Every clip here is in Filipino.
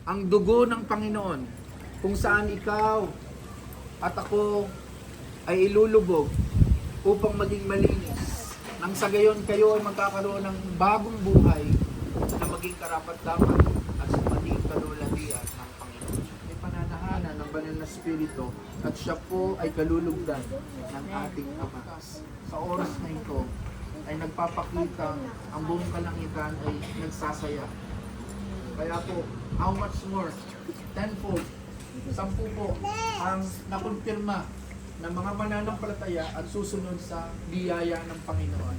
ang dugo ng Panginoon, kung saan ikaw at ako ay ilulubog upang maging malinis. Nang sa gayon kayo ay magkakaroon ng bagong buhay na maging karapat-dapat at maging kalulatian ng Panginoon. May pananahanan ng banal na Espiritu at siya po ay kalulugdan ng ating Ama. Sa oras na ito ay nagpapakita ang buong kalangitan ay nagsasaya. Kaya po, how much more? Tenfold. 10 po ang nakumpirma ng mga mananampalataya at susunod sa biyaya ng Panginoon.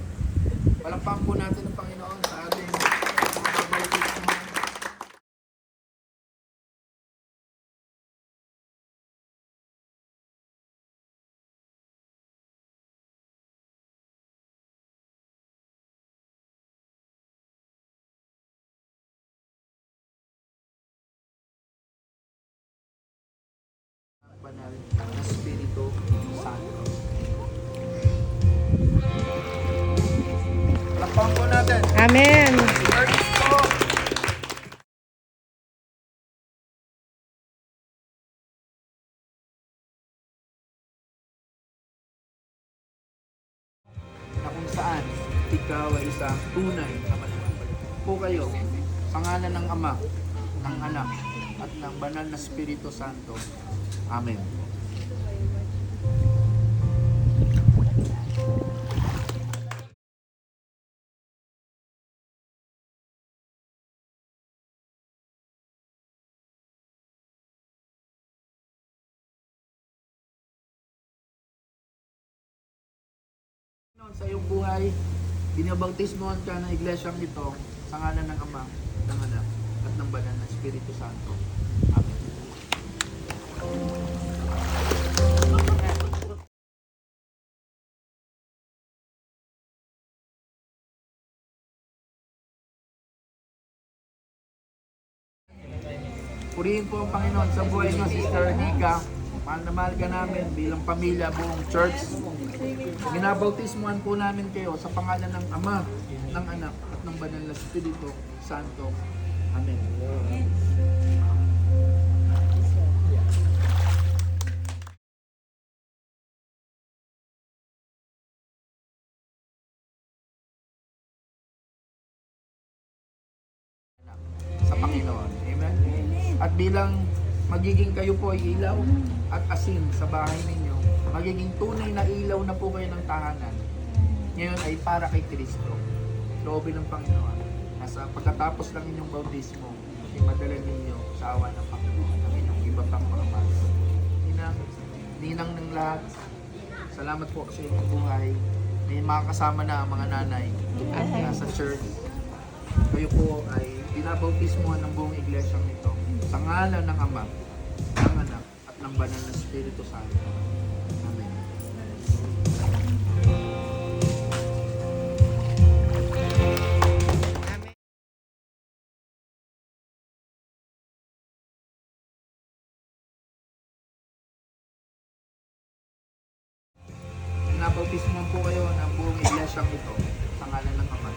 Palakpakan po natin ang Panginoon sa ating mga bautismo. Banal na Espiritu Santo. Palakpakan po natin. Amen. Lord po. Na kung saan ikaw ay isang tunay na mananampalataya. Po kayo, sa ngalan ng Ama, ng Anak, at ng Banal na Espiritu Santo. Amen. Sa iyong buhay, binabautismohan ka ng iglesyang ito sa ngalan ng Ama, ng Anak, at ng Banal na Espiritu Santo. Amen. Purihin po ang Panginoon sa buhay niyo, Sister Nika. Mahal na mahal ka namin bilang pamilya, buong church. Ginabautismuhan po namin kayo sa pangalan ng Ama, ng Anak, at ng Banal na Espiritu Santo. Amen. Sa Panginoon. Amen. At bilang magiging kayo po ay ilaw at asin sa bahay ninyo, magiging tunay na ilaw na po kayo ng tahanan. Ngayon ay para kay Kristo. Loobin ng Panginoon. Nasa pagkatapos ng inyong bautismo, ay madala ninyo sa awa ng Panginoon ang inyong iba pang mga mahal. Ninang ng lahat, salamat po sa inyong buhay. May mga kasama na ang mga nanay at sa church. Kayo po ay binabautismohan ng buong iglesyang ito sa ngalan ng Ama, ng Anak, at ng Banal na Espiritu Santo. Amen. Binabautismohan po kayo ng buong iglesyang ito sa ngalan ng Ama,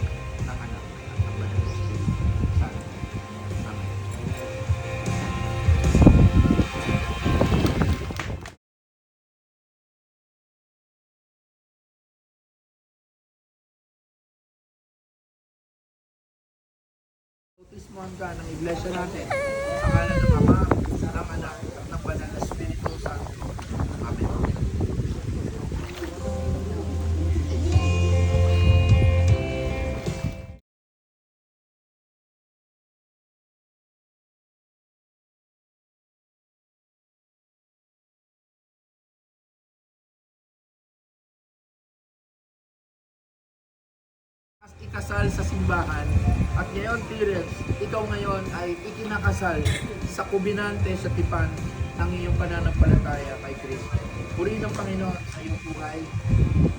ng Anak, at ng Banal na Espiritu Santo. Amen. Bautismohan ka ng iglesia natin sa ngalan ng Ama, ng Anak, at ng Banal na Espiritu Santo. Amen. Ikasal sa simbahan at ngayon, Tirens, ikaw ngayon ay ikinakasal sa kubinante sa tipan ng iyong pananampalataya kay Kristo. Purihin ng Panginoon sa iyong buhay.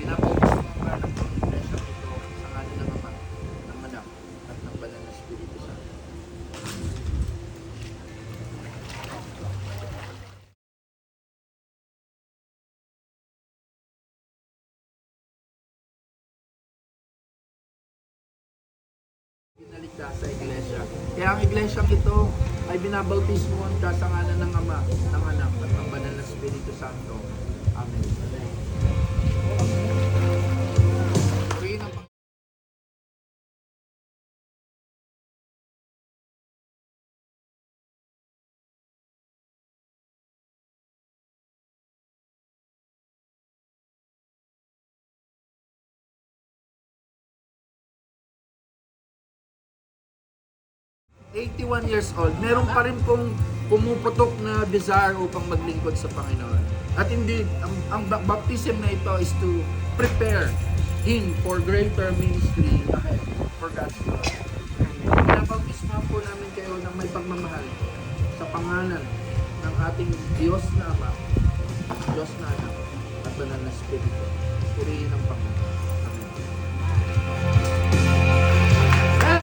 Pinapautismo ka ng buong iglesia ito sa ngalan ng Ama, ng Anak, at ng Banal na Espiritu Santo. Binalik siya sa iglesia. Kaya ang iglesyang ito ay binabautismohan ka sa ngalan ng Ama, ng Anak, at ng Banal na Espiritu Santo. Amen. Purihin ang 81 years old, meron pa rin pong pumuputok na desire upang maglingkod sa Panginoon. At hindi, ang baptism na ito is to prepare him for greater ministry ahead for God's glory. Pinabautismo po namin kayo ng may pagmamahal sa pangalan ng ating Diyos na Ama, Diyos na Anak, at Banal na Espiritu. Purihin